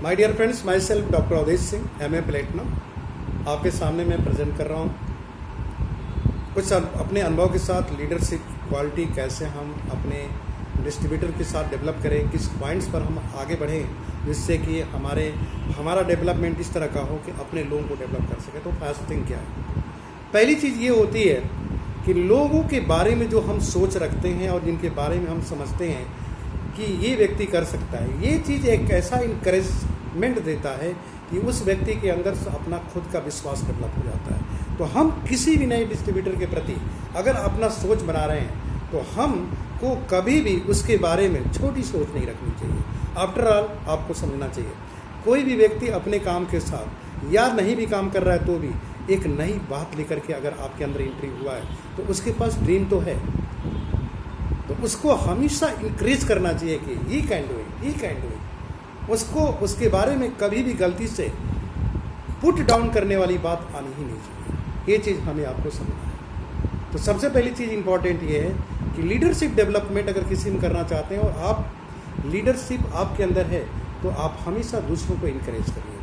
My dear friends, myself doctor Awadhesh Singh, MA platinum आपके सामने मैं प्रेजेंट कर रहा हूँ कुछ अपने अनुभव के साथ लीडरशिप क्वालिटी कैसे हम अपने डिस्ट्रीब्यूटर के साथ डेवलप करें, किस पॉइंट्स पर हम आगे बढ़ें जिससे कि हमारा डेवलपमेंट इस तरह का हो कि अपने लोगों को डेवलप कर सके। तो फर्स्ट थिंग क्या है? पहली चीज़ ये होती है कि लोगों के बारे में जो हम सोच रखते हैं और जिनके बारे में हम समझते हैं कि ये व्यक्ति कर सकता है, ये चीज़ एक ऐसा इंकरेजमेंट देता है कि उस व्यक्ति के अंदर अपना खुद का विश्वास डेवलप हो जाता है। तो हम किसी भी नए डिस्ट्रीब्यूटर के प्रति अगर अपना सोच बना रहे हैं तो हमको कभी भी उसके बारे में छोटी सोच नहीं रखनी चाहिए। आफ्टर ऑल आपको समझना चाहिए, कोई भी व्यक्ति अपने काम के साथ या नहीं भी काम कर रहा है तो भी एक नई बात लेकर के अगर आपके अंदर एंट्री हुआ है तो उसके पास ड्रीम तो है, तो उसको हमेशा इंक्रीज करना चाहिए कि ही कैन डू इट। उसको उसके बारे में कभी भी गलती से पुट डाउन करने वाली बात आनी ही नहीं चाहिए। ये चीज़ हमें आपको समझना है। तो सबसे पहली चीज़ इंपॉर्टेंट ये है कि लीडरशिप डेवलपमेंट अगर किसी में करना चाहते हैं और आप लीडरशिप आपके अंदर है तो आप हमेशा दूसरों को इंकरेज करिए।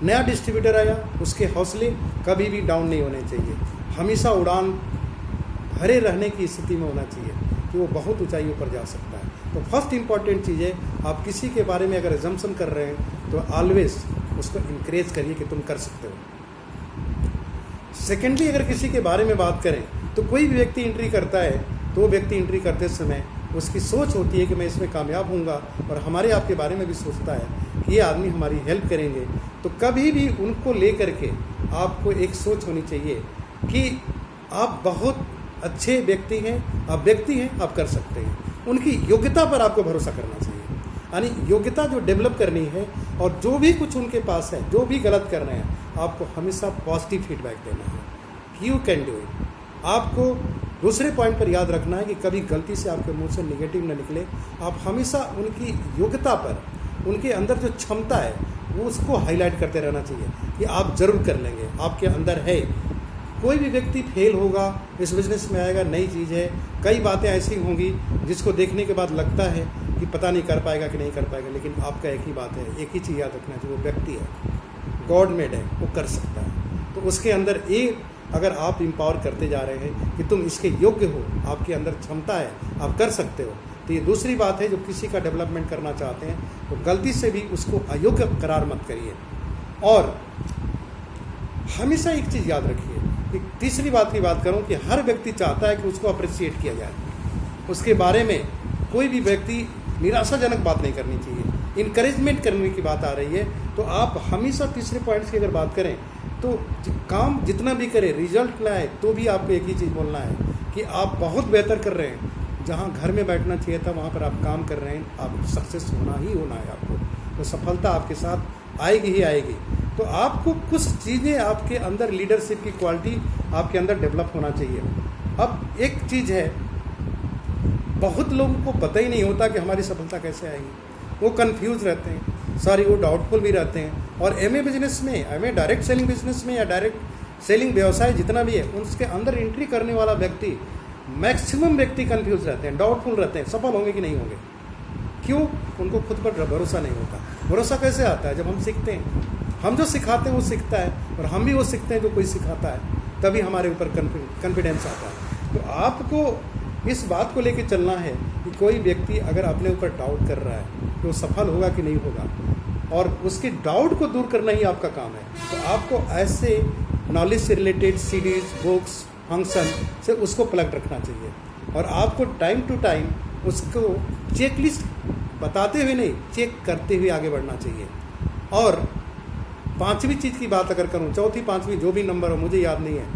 नया डिस्ट्रीब्यूटर आया, उसके हौसले कभी भी डाउन नहीं होने चाहिए, हमेशा उड़ान भरे रहने की स्थिति में होना चाहिए कि वो बहुत ऊंचाइयों पर जा सकता है। तो फर्स्ट इंपॉर्टेंट चीज़ है, आप किसी के बारे में अगर एजम्पशन कर रहे हैं तो ऑलवेज उसको इंकरेज करिए कि तुम कर सकते हो। सेकेंडली, अगर किसी के बारे में बात करें तो कोई भी व्यक्ति एंट्री करता है तो वो व्यक्ति एंट्री करते समय उसकी सोच होती है कि मैं इसमें कामयाब होऊंगा और हमारे आपके बारे में भी सोचता है कि ये आदमी हमारी हेल्प करेंगे। तो कभी भी उनको लेकर के आपको एक सोच होनी चाहिए कि आप बहुत अच्छे व्यक्ति हैं, आप कर सकते हैं। उनकी योग्यता पर आपको भरोसा करना चाहिए, यानी योग्यता जो डेवलप करनी है और जो भी कुछ उनके पास है, जो भी गलत कर रहे हैं, आपको हमेशा पॉजिटिव फीडबैक देना है। You can do it. आपको दूसरे पॉइंट पर याद रखना है कि कभी गलती से आपके मुंह से नेगेटिव न निकले। आप हमेशा उनकी योग्यता पर, उनके अंदर जो क्षमता है वो उसको हाईलाइट करते रहना चाहिए कि आप ज़रूर कर लेंगे, आपके अंदर है। कोई भी व्यक्ति फेल होगा, इस बिज़नेस में आएगा, नई चीज़ है, कई बातें ऐसी होंगी जिसको देखने के बाद लगता है कि पता नहीं कर पाएगा कि नहीं कर पाएगा, लेकिन आपका एक ही बात है, एक ही चीज़ याद रखना चाहिए, वो व्यक्ति है, गॉड मेड है, वो कर सकता है। तो उसके अंदर एक अगर आप एम्पावर करते जा रहे हैं कि तुम इसके योग्य हो, आपके अंदर क्षमता है, आप कर सकते हो, तो ये दूसरी बात है। जो किसी का डेवलपमेंट करना चाहते हैं तो गलती से भी उसको अयोग्य करार मत करिए। और हमेशा एक चीज़ याद रखिए कि तीसरी बात की बात करूं कि हर व्यक्ति चाहता है कि उसको अप्रिशिएट किया जाए, उसके बारे में कोई भी व्यक्ति निराशाजनक बात नहीं करनी चाहिए, इनकरेजमेंट करने की बात आ रही है। तो आप हमेशा तीसरे पॉइंट्स की अगर बात करें तो काम जितना भी करें, रिजल्ट ना आए तो भी आपको एक ही चीज़ बोलना है कि आप बहुत बेहतर कर रहे हैं। जहाँ घर में बैठना चाहिए था वहाँ पर आप काम कर रहे हैं, आप सक्सेस होना ही होना है आपको, तो सफलता आपके साथ आएगी ही आएगी। तो आपको कुछ चीज़ें आपके अंदर, लीडरशिप की क्वालिटी आपके अंदर डेवलप होना चाहिए। अब एक चीज़ है, बहुत लोगों को पता ही नहीं होता कि हमारी सफलता कैसे आएगी, वो कंफ्यूज रहते हैं, वो डाउटफुल भी रहते हैं। और MA बिजनेस में, MA डायरेक्ट सेलिंग बिजनेस में या डायरेक्ट सेलिंग व्यवसाय जितना भी है, उसके अंदर एंट्री करने वाला व्यक्ति, मैक्सिमम व्यक्ति कंफ्यूज रहते हैं, डाउटफुल रहते हैं, सफल होंगे कि नहीं होंगे। क्यों? उनको खुद पर भरोसा नहीं होता। भरोसा कैसे आता है? जब हम सीखते हैं, हम जो सिखाते हैं वो सीखता है और हम भी वो सीखते हैं जो कोई सिखाता है, तभी हमारे ऊपर कॉन्फिडेंस आता है। तो आपको इस बात को लेकर चलना है कि कोई व्यक्ति अगर अपने ऊपर डाउट कर रहा है तो सफल होगा कि नहीं होगा, और उसके डाउट को दूर करना ही आपका काम है। तो आपको ऐसे नॉलेज से रिलेटेड सीरीज, बुक्स, फंक्शन से उसको प्लग रखना चाहिए और आपको टाइम टू टाइम उसको चेकलिस्ट बताते हुए नहीं, चेक करते हुए आगे बढ़ना चाहिए। और पांचवी चीज़ की बात अगर करूं, चौथी पांचवी जो भी नंबर हो मुझे याद नहीं है,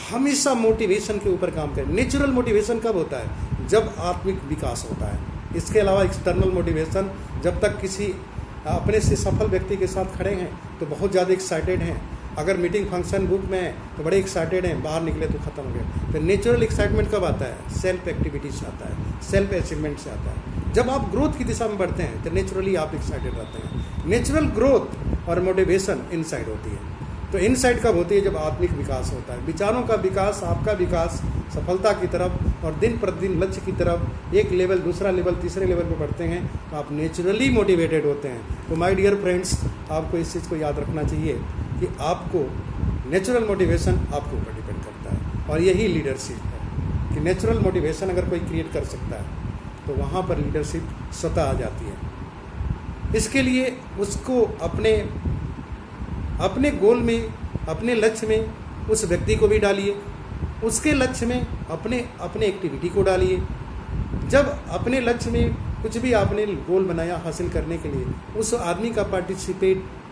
हमेशा मोटिवेशन के ऊपर काम करें। नेचुरल मोटिवेशन कब होता है? जब आत्मिक विकास होता है। इसके अलावा एक्सटर्नल मोटिवेशन, जब तक किसी अपने से सफल व्यक्ति के साथ खड़े हैं तो बहुत ज़्यादा एक्साइटेड हैं, अगर मीटिंग फंक्शन ग्रुप में है तो बड़े एक्साइटेड हैं, बाहर निकले तो ख़त्म हो गए। तो नेचुरल एक्साइटमेंट कब आता है? सेल्फ एक्टिविटी से आता है, सेल्फ अचीवमेंट से आता है। जब आप ग्रोथ की दिशा में बढ़ते हैं तो नेचुरली आप एक्साइटेड रहते हैं। नेचुरल ग्रोथ और मोटिवेशन इनसाइड होती है। तो इनसाइट कब होती है? जब आत्मिक विकास होता है, विचारों का विकास, आपका विकास सफलता की तरफ और दिन प्रतिदिन लक्ष्य की तरफ, एक लेवल, दूसरा लेवल, तीसरे लेवल पर बढ़ते हैं तो आप नेचुरली मोटिवेटेड होते हैं। तो माय डियर फ्रेंड्स, आपको इस चीज़ को याद रखना चाहिए कि आपको नेचुरल मोटिवेशन आपके ऊपर डिपेंड करता है, और यही लीडरशिप है कि नेचुरल मोटिवेशन अगर कोई क्रिएट कर सकता है तो वहाँ पर लीडरशिप स्वतः आ जाती है। इसके लिए उसको अपने गोल में, अपने लक्ष्य में उस व्यक्ति को भी डालिए, उसके लक्ष्य में अपने एक्टिविटी को डालिए। जब अपने लक्ष्य में कुछ भी आपने गोल बनाया हासिल करने के लिए, उस आदमी का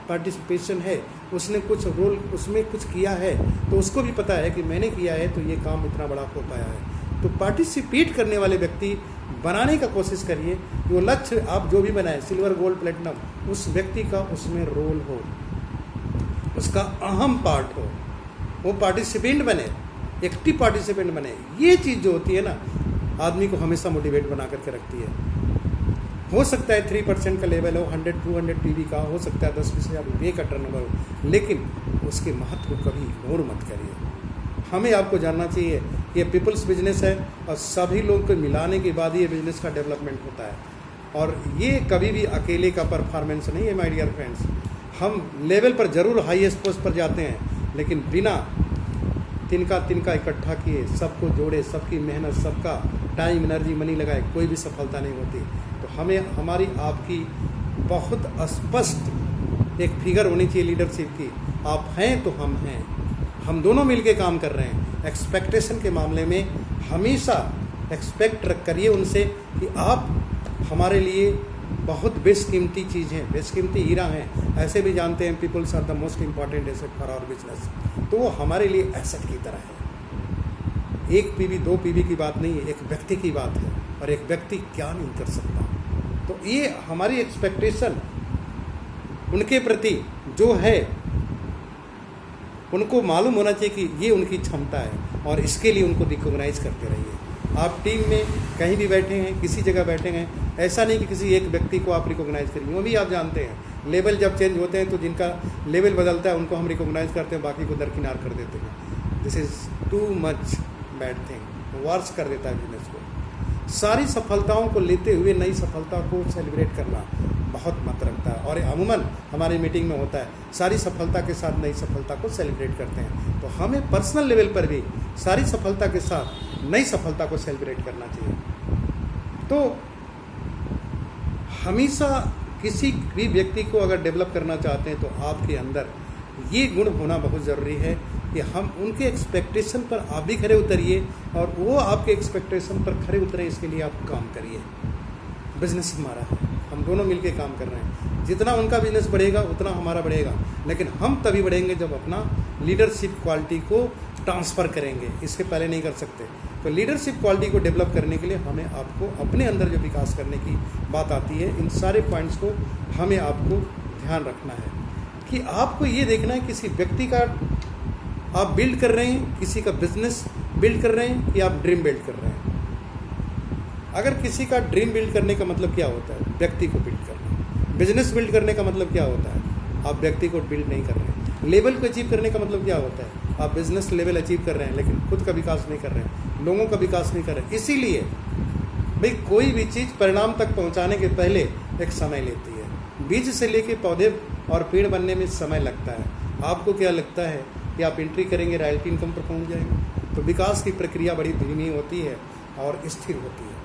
पार्टिसिपेशन है, उसने कुछ रोल उसमें कुछ किया है, तो उसको भी पता है कि मैंने किया है तो ये काम इतना बड़ा हो पाया है। तो पार्टिसिपेट करने वाले व्यक्ति बनाने का कोशिश करिए कि वो लक्ष्य आप जो भी बनाए, सिल्वर, गोल्ड, प्लेटिनम, उस व्यक्ति का उसमें रोल हो, उसका अहम पार्ट हो, वो पार्टिसिपेंट बने, एक्टिव पार्टिसिपेंट बने। ये चीज़ जो होती है ना, आदमी को हमेशा मोटिवेट बना करके रखती है। हो सकता है 3% का लेवल हो, 100-200 पीवी का हो सकता है, 10-20 हज़ार रुपये का टर्नओवर हो, लेकिन उसके महत्व को कभी इग्नोर मत करिए। हमें आपको जानना चाहिए कि ये पीपल्स बिजनेस है और सभी लोग को मिलाने के बाद ही ये बिजनेस का डेवलपमेंट होता है, और ये कभी भी अकेले का परफॉर्मेंस नहीं है माय डियर फ्रेंड्स। हम लेवल पर ज़रूर हाईएस्ट पोस्ट पर जाते हैं, लेकिन बिना तिनका इकट्ठा किए, सबको जोड़े, सबकी मेहनत, सबका टाइम, एनर्जी, मनी लगाए, कोई भी सफलता नहीं होती। तो हमें हमारी आपकी बहुत स्पष्ट एक फिगर होनी चाहिए लीडरशिप की। आप हैं तो हम हैं, हम दोनों मिलके काम कर रहे हैं। एक्सपेक्टेशन के मामले में हमेशा एक्सपेक्ट करिए उनसे कि आप हमारे लिए बहुत बेशकीमती चीज़ हैं, बेशकीमती हीरा हैं। ऐसे भी जानते हैं peoples are the most important asset for our business. तो वो हमारे लिए एसेट की तरह है। 1 पीवी 2 पीवी की बात नहीं है, एक व्यक्ति की बात है, और एक व्यक्ति क्या नहीं कर सकता। तो ये हमारी एक्सपेक्टेशन उनके प्रति जो है, उनको मालूम होना चाहिए कि ये उनकी क्षमता है, और इसके लिए उनको रिकॉग्नाइज करते रहिए। आप टीम में कहीं भी बैठे हैं, किसी जगह बैठे हैं, ऐसा नहीं कि किसी एक व्यक्ति को आप रिकॉग्नाइज करिए। वो भी आप जानते हैं लेवल जब चेंज होते हैं तो जिनका लेवल बदलता है उनको हम रिकॉग्नाइज करते हैं, बाकी को दरकिनार कर देते हैं। This is too much bad thing, worse कर देता है बिजनेस को। सारी सफलताओं को लेते हुए नई सफलता को सेलिब्रेट करना बहुत मत रखता है, और अमूमन हमारी मीटिंग में होता है, सारी सफलता के साथ नई सफलता को सेलिब्रेट करते हैं। तो हमें पर्सनल लेवल पर भी सारी सफलता के साथ नई सफलता को सेलिब्रेट करना चाहिए। तो हमेशा किसी भी व्यक्ति को अगर डेवलप करना चाहते हैं तो आपके अंदर ये गुण होना बहुत ज़रूरी है कि हम उनके एक्सपेक्टेशन पर आप भी खरे उतरिए और वो आपके एक्सपेक्टेशन पर खरे उतरे, इसके लिए आप काम करिए। बिजनेस हमारा है, हम दोनों मिलके काम कर रहे हैं। जितना उनका बिजनेस बढ़ेगा उतना हमारा बढ़ेगा, लेकिन हम तभी बढ़ेंगे जब अपना लीडरशिप क्वालिटी को ट्रांसफ़र करेंगे, इसके पहले नहीं कर सकते। तो लीडरशिप क्वालिटी को डेवलप करने के लिए हमें आपको अपने अंदर जो विकास करने की बात आती है, इन सारे पॉइंट्स को हमें आपको ध्यान रखना है कि आपको ये देखना है किसी व्यक्ति का आप बिल्ड कर रहे हैं, किसी का बिजनेस बिल्ड कर रहे हैं, कि आप ड्रीम बिल्ड कर रहे हैं। अगर किसी का ड्रीम बिल्ड करने का मतलब क्या होता है? व्यक्ति को बिल्ड करना। बिजनेस बिल्ड करने का मतलब क्या होता है? आप व्यक्ति को बिल्ड नहीं कर रहे हैं। लेवल को अचीव करने का मतलब क्या होता है? आप बिजनेस लेवल अचीव कर रहे हैं लेकिन खुद का विकास नहीं कर रहे हैं, लोगों का विकास नहीं कर रहे हैं। इसीलिए भाई कोई भी चीज़ परिणाम तक पहुंचाने के पहले एक समय लेती है। बीज से लेके पौधे और पेड़ बनने में समय लगता है। आपको क्या लगता है कि आप एंट्री करेंगे रॉयल्टी इनकम पर पहुंच जाएंगे? तो विकास की प्रक्रिया बड़ी धीमी होती है और स्थिर होती है,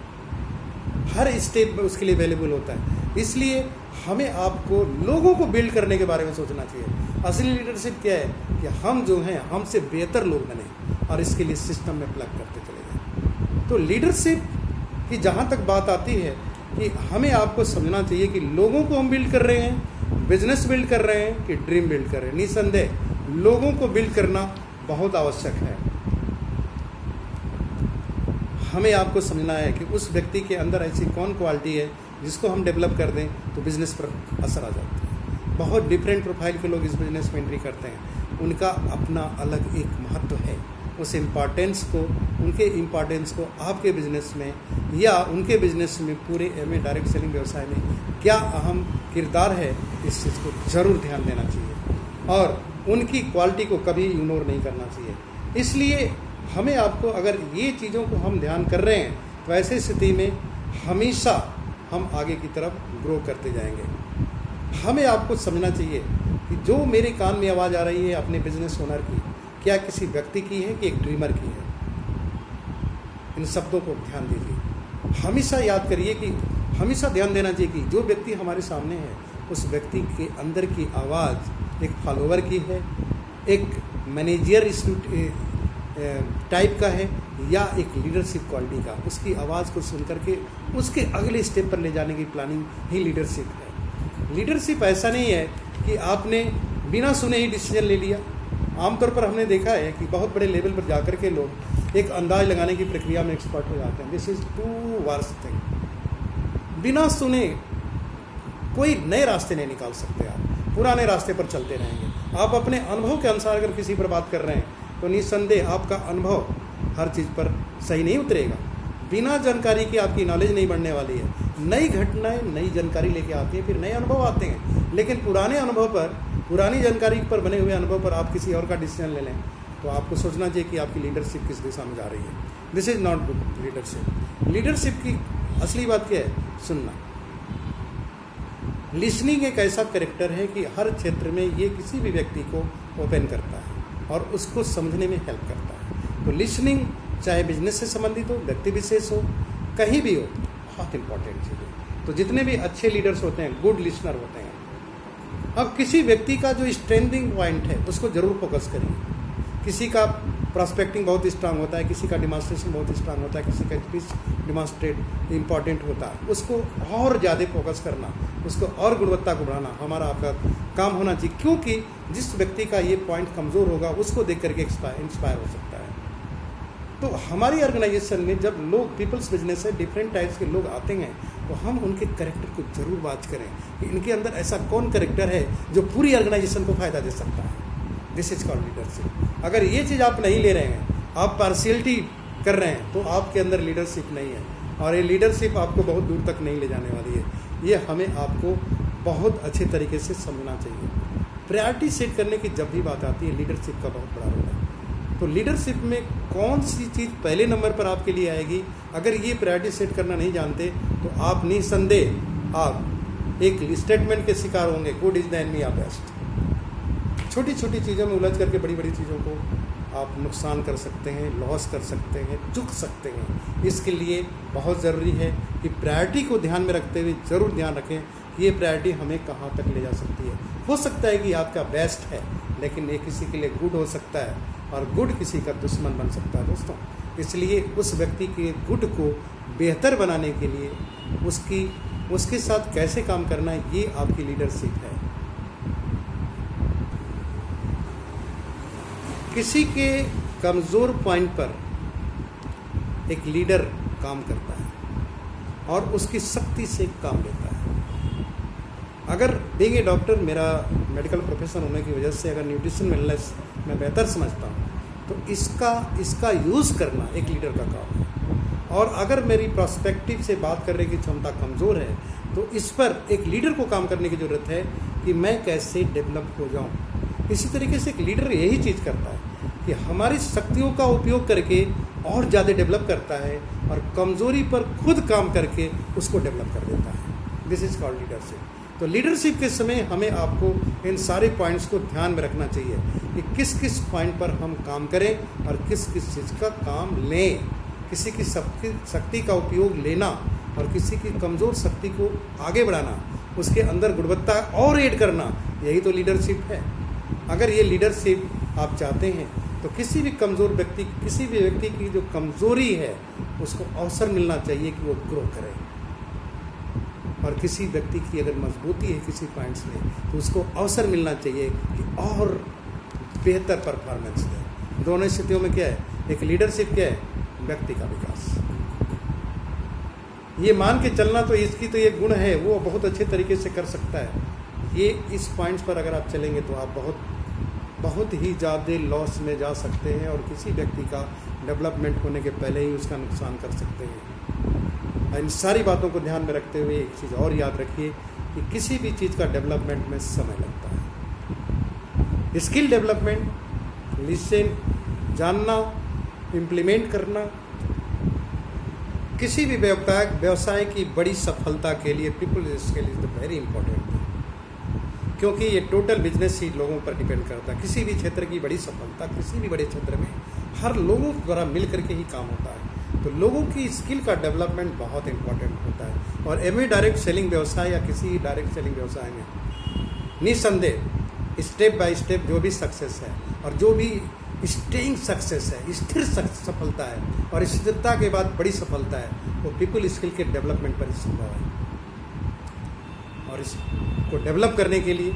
हर स्टेप में उसके लिए अवेलेबल होता है। इसलिए हमें आपको लोगों को बिल्ड करने के बारे में सोचना चाहिए। असली लीडरशिप क्या है कि हम जो हैं हमसे बेहतर लोग बने और इसके लिए सिस्टम में प्लग करते चले जाएं। तो लीडरशिप की जहाँ तक बात आती है कि हमें आपको समझना चाहिए कि लोगों को हम बिल्ड कर रहे हैं, बिजनेस बिल्ड कर रहे हैं कि ड्रीम बिल्ड कर रहे हैं। निसंदेह लोगों को बिल्ड करना बहुत आवश्यक है। हमें आपको समझना है कि उस व्यक्ति के अंदर ऐसी कौन क्वालिटी है जिसको हम डेवलप कर दें तो बिज़नेस पर असर आ जाता है। बहुत डिफरेंट प्रोफाइल के लोग इस बिज़नेस में एंट्री करते हैं, उनका अपना अलग एक महत्व है। उस इम्पॉर्टेंस को, उनके इम्पॉर्टेंस को आपके बिज़नेस में या उनके बिज़नेस में पूरे डायरेक्ट सेलिंग व्यवसाय में क्या अहम किरदार है, इस चीज़ को ज़रूर ध्यान देना चाहिए। और उनकी क्वालिटी को कभी इग्नोर नहीं करना चाहिए। इसलिए हमें आपको, अगर ये चीज़ों को हम ध्यान कर रहे हैं तो ऐसी स्थिति में हमेशा हम आगे की तरफ ग्रो करते जाएंगे। हमें आपको समझना चाहिए कि जो मेरे कान में आवाज़ आ रही है अपने बिजनेस ओनर की, क्या किसी व्यक्ति की है कि एक ड्रीमर की है। इन शब्दों को ध्यान दीजिए। हमेशा याद करिए कि हमेशा ध्यान देना चाहिए कि जो व्यक्ति हमारे सामने है उस व्यक्ति के अंदर की आवाज़ एक फॉलोवर की है, एक मैनेजर टाइप का है, या एक लीडरशिप क्वालिटी का। उसकी आवाज़ को सुन करके उसके अगले स्टेप पर ले जाने की प्लानिंग ही लीडरशिप है। लीडरशिप ऐसा नहीं है कि आपने बिना सुने ही डिसीजन ले लिया। आमतौर पर हमने देखा है कि बहुत बड़े लेवल पर जाकर के लोग एक अंदाज लगाने की प्रक्रिया में एक्सपर्ट हो जाते हैं। This is too worst thing. बिना सुने कोई नए रास्ते नहीं निकाल सकते। आप पुराने रास्ते पर चलते रहेंगे। आप अपने अनुभव के अनुसार अगर किसी पर बात कर रहे हैं तो निस्संदेह आपका अनुभव हर चीज़ पर सही नहीं उतरेगा। बिना जानकारी की आपकी नॉलेज नहीं बढ़ने वाली है। नई घटनाएं नई जानकारी लेके आती हैं, फिर नए अनुभव आते हैं। लेकिन पुराने अनुभव पर, पुरानी जानकारी पर बने हुए अनुभव पर आप किसी और का डिसीजन ले लें तो आपको सोचना चाहिए कि आपकी लीडरशिप किस दिशा में जा रही है। This is not good leadership. Leadership की असली बात क्या है? सुनना। लिसनिंग एक ऐसा कैरेक्टर है कि हर क्षेत्र में ये किसी भी व्यक्ति को ओपन करता है और उसको समझने में हेल्प करता है। तो लिसनिंग चाहे बिजनेस से संबंधित हो, व्यक्ति विशेष हो, कहीं भी हो, बहुत इंपॉर्टेंट चीज़ है। तो जितने भी अच्छे लीडर्स होते हैं गुड लिसनर होते हैं। अब किसी व्यक्ति का जो स्ट्रेंथिंग पॉइंट है उसको जरूर फोकस करिए। किसी का प्रॉस्पेक्टिंग बहुत स्ट्रांग होता है, किसी का डिमॉन्स्ट्रेशन बहुत स्ट्रांग होता है, किसी का स्पीच डिमॉन्स्ट्रेट इंपॉर्टेंट होता है। उसको और ज़्यादा फोकस करना, उसको और गुणवत्ता को बढ़ाना हमारा आपका काम होना चाहिए। क्योंकि जिस व्यक्ति का ये पॉइंट कमज़ोर होगा उसको देख करके इंस्पायर हो सकता है। तो हमारी ऑर्गेनाइजेशन में जब लोग पीपल्स बिजनेस है, डिफरेंट टाइप्स के लोग आते हैं तो हम उनके कैरेक्टर को जरूर बात करें कि इनके अंदर ऐसा कौन कैरेक्टर है जो पूरी ऑर्गेनाइजेशन को फ़ायदा दे सकता है। This is called leadership. अगर ये चीज़ आप नहीं ले रहे हैं, आप पार्शियलिटी कर रहे हैं, तो आपके अंदर लीडरशिप नहीं है और ये लीडरशिप आपको बहुत दूर तक नहीं ले जाने वाली है। ये हमें आपको बहुत अच्छे तरीके से समझना चाहिए। प्रायोरिटी सेट करने की जब भी बात आती है, लीडरशिप का बहुत बड़ा रोल है। तो लीडरशिप में कौन सी चीज़ पहले नंबर पर आपके लिए आएगी, अगर ये प्रायोरिटी सेट करना नहीं जानते तो आप निसंदेह आप एक स्टेटमेंट के शिकार होंगे, good is the enemy of best. छोटी छोटी चीज़ों में उलझ करके बड़ी बड़ी चीज़ों को आप नुकसान कर सकते हैं, लॉस कर सकते हैं, चूक सकते हैं। इसके लिए बहुत ज़रूरी है कि प्रायोरिटी को ध्यान में रखते हुए ज़रूर ध्यान रखें कि ये प्रायोरिटी हमें कहाँ तक ले जा सकती है। हो सकता है कि आपका बेस्ट है, लेकिन ये किसी के लिए गुड हो सकता है और गुड किसी का दुश्मन बन सकता है दोस्तों। इसलिए उस व्यक्ति के गुड को बेहतर बनाने के लिए उसके साथ कैसे काम करना है, ये आपकी लीडरशिप है। किसी के कमज़ोर पॉइंट पर एक लीडर काम करता है और उसकी शक्ति से काम लेता है। अगर बीइंग ए डॉक्टर, मेरा मेडिकल प्रोफेशन होने की वजह से अगर न्यूट्रिशन वेलनेस मैं बेहतर समझता हूँ तो इसका यूज़ करना एक लीडर का काम है। और अगर मेरी प्रोस्पेक्टिव से बात करने की क्षमता कमज़ोर है तो इस पर एक लीडर को काम करने की ज़रूरत है कि मैं कैसे डेवलप हो जाऊँ। इसी तरीके से एक लीडर यही चीज़ करता है कि हमारी शक्तियों का उपयोग करके और ज़्यादा डेवलप करता है और कमज़ोरी पर खुद काम करके उसको डेवलप कर देता है। This is called leadership. तो लीडरशिप के समय हमें आपको इन सारे पॉइंट्स को ध्यान में रखना चाहिए कि किस किस पॉइंट पर हम काम करें और किस किस चीज़ का काम लें। किसी की शक्ति का उपयोग लेना और किसी की कमज़ोर शक्ति को आगे बढ़ाना, उसके अंदर गुणवत्ता और ऐड करना, यही तो लीडरशिप है। अगर ये लीडरशिप आप चाहते हैं तो किसी भी कमज़ोर व्यक्ति, किसी भी व्यक्ति की जो कमज़ोरी है उसको अवसर मिलना चाहिए कि वो ग्रो करे। और किसी व्यक्ति की अगर मजबूती है किसी पॉइंट्स में तो उसको अवसर मिलना चाहिए कि और बेहतर परफॉर्मेंस दे। दोनों स्थितियों में क्या है, एक लीडरशिप क्या है, व्यक्ति का विकास। ये मान के चलना तो इसकी तो ये गुण है, वो बहुत अच्छे तरीके से कर सकता है। ये इस पॉइंट्स पर अगर आप चलेंगे तो आप बहुत ही ज़्यादा लॉस में जा सकते हैं और किसी व्यक्ति का डेवलपमेंट होने के पहले ही उसका नुकसान कर सकते हैं। इन सारी बातों को ध्यान में रखते हुए एक चीज़ और याद रखिए कि किसी भी चीज़ का डेवलपमेंट में समय लगता है। स्किल डेवलपमेंट, लिसन, जानना, इम्प्लीमेंट करना। किसी भी व्यवसाय की बड़ी सफलता के लिए people skill is the very important, क्योंकि ये टोटल बिजनेस ही लोगों पर डिपेंड करता है। किसी भी क्षेत्र की बड़ी सफलता, किसी भी बड़े क्षेत्र में हर लोगों द्वारा मिल करके ही काम होता है। तो लोगों की स्किल का डेवलपमेंट बहुत इंपॉर्टेंट होता है। और एमए डायरेक्ट सेलिंग व्यवसाय या किसी डायरेक्ट सेलिंग व्यवसाय में निसंदेह स्टेप बाय स्टेप जो भी सक्सेस है और जो भी स्टेइंग सक्सेस है, स्थिर सफलता है और स्थिरता के बाद बड़ी सफलता है, वो पीपल स्किल के डेवलपमेंट पर ही संभव है। और इसको डेवलप करने के लिए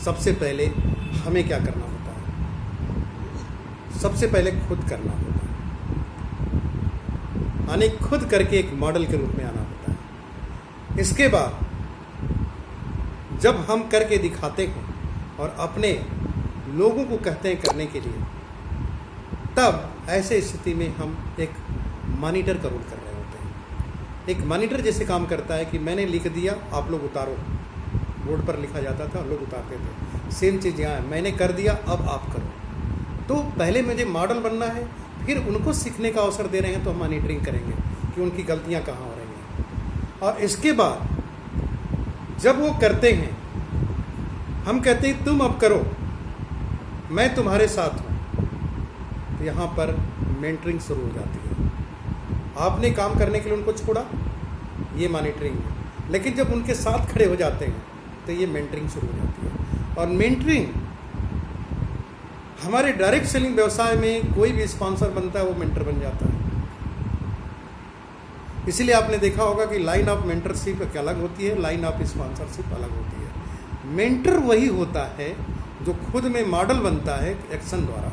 सबसे पहले हमें क्या करना होता है? सबसे पहले खुद करना होता है, यानी खुद करके एक मॉडल के रूप में आना होता है। इसके बाद जब हम करके दिखाते हैं और अपने लोगों को कहते हैं करने के लिए, तब ऐसे स्थिति में हम एक मॉनिटर का रोल कर रहे होते हैं। एक मॉनिटर जैसे काम करता है कि मैंने लिख दिया, आप लोग उतारो। बोर्ड पर लिखा जाता था, लोग उतारते थे। सेम चीज़ यहाँ है, मैंने कर दिया, अब आप करो। तो पहले मुझे मॉडल बनना है, फिर उनको सीखने का अवसर दे रहे हैं तो हम मॉनिटरिंग करेंगे कि उनकी गलतियाँ कहाँ हो रही हैं। और इसके बाद जब वो करते हैं, हम कहते हैं तुम अब करो, मैं तुम्हारे साथ हूँ। तो यहाँ पर मेंटरिंग शुरू हो जाती है। आपने काम करने के लिए उनको छोड़ा, ये मॉनिटरिंग है। लेकिन जब उनके साथ खड़े हो जाते हैं तो ये मेंटरिंग शुरू हो जाती है। और मेंटरिंग हमारे डायरेक्ट सेलिंग व्यवसाय में कोई भी स्पॉन्सर बनता है वो मेंटर बन जाता है। इसलिए आपने देखा होगा कि लाइन ऑफ मेंटरशिप अलग होती है, लाइन ऑफ स्पॉन्सरशिप अलग होती है। मेंटर वही होता है जो खुद में मॉडल बनता है एक्शन द्वारा,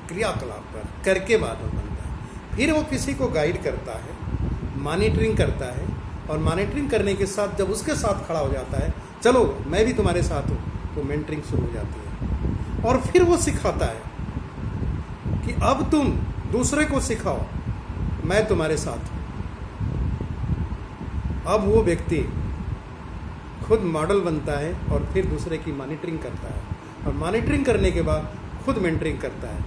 क्रियाकलाप पर करके बाद में बनता है। फिर वो किसी को गाइड करता है, मॉनिटरिंग करता है, और मॉनिटरिंग करने के साथ जब उसके साथ खड़ा हो जाता है, चलो मैं भी तुम्हारे साथ हूँ, तो मेंटरिंग शुरू हो जाती है। और फिर वो सिखाता है कि अब तुम दूसरे को सिखाओ, मैं तुम्हारे साथ हूँ। अब वो व्यक्ति खुद मॉडल बनता है और फिर दूसरे की मॉनिटरिंग करता है, और मॉनिटरिंग करने के बाद खुद मेंटरिंग करता है।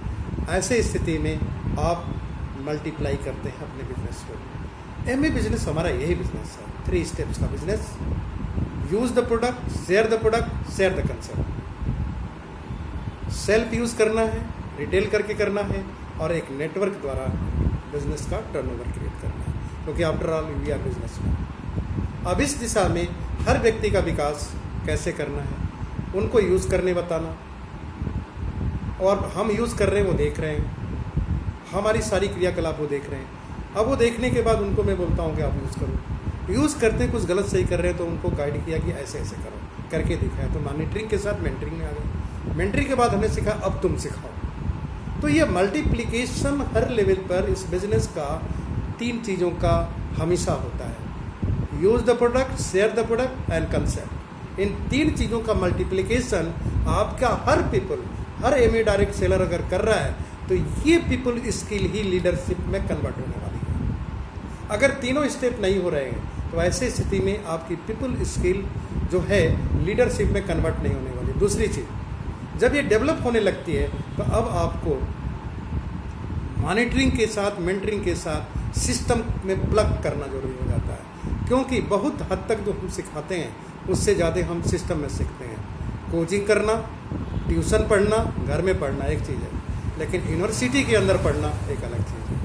ऐसे स्थिति में आप मल्टीप्लाई करते हैं अपने बिजनेस को। एमए बिजनेस हमारा यही बिजनेस है, 3 स्टेप्स का business. Use the product, share the product, share the concept. Self use करना है, रिटेल करके करना है, और एक नेटवर्क द्वारा बिजनेस का टर्नओवर क्रिएट करना है, क्योंकि after all we are businessman. अब इस दिशा में हर व्यक्ति का विकास कैसे करना है, उनको यूज़ करने बताना, और हम यूज़ कर रहे हैं, वो देख रहे हैं, हमारी सारी क्रियाकलाप वो देख रहे हैं। अब वो देखने के बाद उनको मैं बोलता हूँ कि आप यूज़ करो। यूज़ करते कुछ गलत सही कर रहे हैं तो उनको गाइड किया कि ऐसे ऐसे करो, करके दिखाया। तो मॉनिटरिंग के साथ मेंटरिंग में आ गए। मेंटरिंग के बाद हमने सीखा, अब तुम सिखाओ। तो ये मल्टीप्लिकेशन हर लेवल पर इस बिजनेस का 3 चीज़ों का हमेशा होता है। Use the product, share the product and concept. इन 3 चीज़ों का मल्टीप्लिकेशन आपका हर एमए डायरेक्ट सेलर अगर कर रहा है तो ये पीपल स्किल ही लीडरशिप में कन्वर्ट होने वाली है। अगर तीनों स्टेप नहीं हो रहे हैं तो ऐसे स्थिति में आपकी पीपल स्किल जो है लीडरशिप में कन्वर्ट नहीं होने वाली। दूसरी चीज़, जब ये डेवलप होने लगती है तो अब आपको मॉनिटरिंग के साथ, मेंटरिंग के साथ सिस्टम में प्लग करना जरूरी हो जाता है, क्योंकि बहुत हद तक जो हम सिखाते हैं उससे ज़्यादा हम सिस्टम में सीखते हैं। कोचिंग करना, ट्यूशन पढ़ना, घर में पढ़ना एक चीज़ है, लेकिन यूनिवर्सिटी के अंदर पढ़ना एक अलग चीज़ है।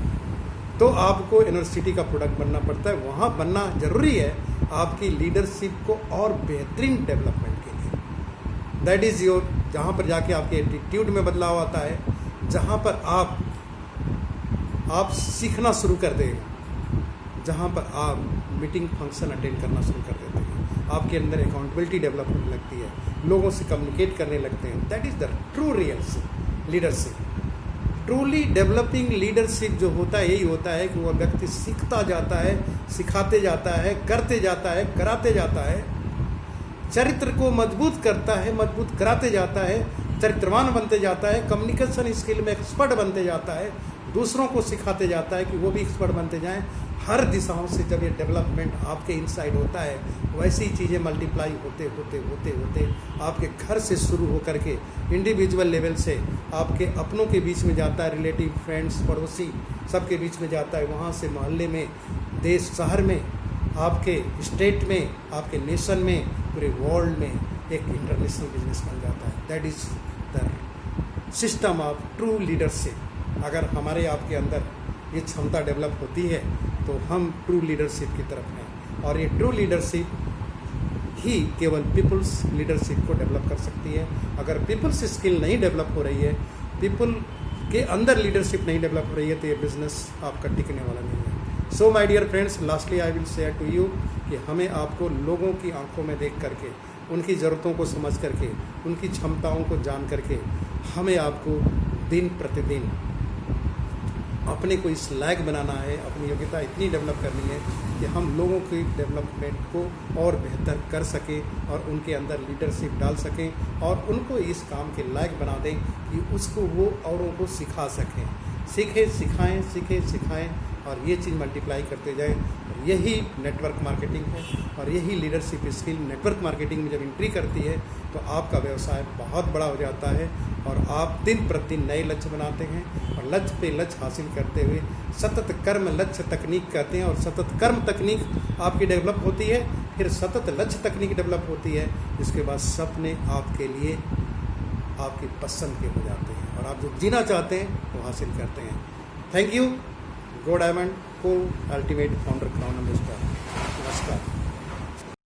तो आपको यूनिवर्सिटी का प्रोडक्ट बनना पड़ता है, वहाँ बनना ज़रूरी है आपकी लीडरशिप को और बेहतरीन डेवलपमेंट के लिए। दैट इज़ योर, जहाँ पर जाके आपके एटीट्यूड में बदलाव आता है, जहाँ पर आप सीखना शुरू कर देंगे, जहाँ पर आप मीटिंग फंक्शन अटेंड करना शुरू कर देते हैं, आपके अंदर अकाउंटेबिलिटी डेवलप होने लगती है, लोगों से कम्युनिकेट करने लगते हैं। That is the true real leadership. Truly developing leadership जो होता है, यही होता है कि वह व्यक्ति सीखता जाता है, सिखाते जाता है, करते जाता है, कराते जाता है, चरित्र को मजबूत करता है, मजबूत कराते जाता है, चरित्रवान बनते जाता है, कम्युनिकेशन स्किल में एक्सपर्ट बनते जाता है, दूसरों को सिखाते जाता है कि वो भी एक्सपर्ट बनते जाएं। हर दिशाओं से जब ये डेवलपमेंट आपके इनसाइड होता है, वैसी ही चीज़ें मल्टीप्लाई होते होते होते होते आपके घर से शुरू होकर के इंडिविजुअल लेवल से आपके अपनों के बीच में जाता है, रिलेटिव, फ्रेंड्स, पड़ोसी सबके बीच में जाता है, वहाँ से मोहल्ले में, देश, शहर में, आपके स्टेट में, आपके नेशन में, पूरे वर्ल्ड में एक इंटरनेशनल बिजनेस बन जाता है। That is the system of true leadership. अगर हमारे आपके अंदर ये क्षमता डेवलप होती है तो हम ट्रू लीडरशिप की तरफ हैं, और ये ट्रू लीडरशिप ही केवल पीपल्स लीडरशिप को डेवलप कर सकती है। अगर पीपल्स स्किल नहीं डेवलप हो रही है, पीपल के अंदर लीडरशिप नहीं डेवलप हो रही है, तो ये बिजनेस आपका टिकने वाला नहीं है। So my dear friends, lastly I will share to you कि हमें आपको लोगों की आंखों में देख करके, उनकी ज़रूरतों को समझ करके, उनकी क्षमताओं को जान करके, हमें आपको दिन प्रतिदिन अपने को इस लायक बनाना है, अपनी योग्यता इतनी डेवलप करनी है कि हम लोगों की डेवलपमेंट को और बेहतर कर सकें और उनके अंदर लीडरशिप डाल सकें और उनको इस काम के लायक बना दें कि उसको वो औरों को सिखा सकें। सीखें, सिखाएं, सीखें, सिखाएं और ये चीज़ मल्टीप्लाई करते जाएं। और यही नेटवर्क मार्केटिंग है, और यही लीडरशिप स्किल नेटवर्क मार्केटिंग में जब एंट्री करती है तो आपका व्यवसाय बहुत बड़ा हो जाता है और आप दिन प्रतिदिन नए लक्ष्य बनाते हैं और लक्ष्य पे लक्ष्य हासिल करते हुए सतत कर्म लक्ष्य तकनीक कहते हैं, और सतत कर्म तकनीक आपकी डेवलप होती है, फिर सतत लक्ष्य तकनीक डेवलप होती है, जिसके बाद सपने आपके लिए आपकी पसंद के हो जाते हैं और आप जो जीना चाहते हैं वो हासिल करते हैं। Thank you. गो डायमंड को अल्टीमेट फाउंडर क्राउन। नमस्कार।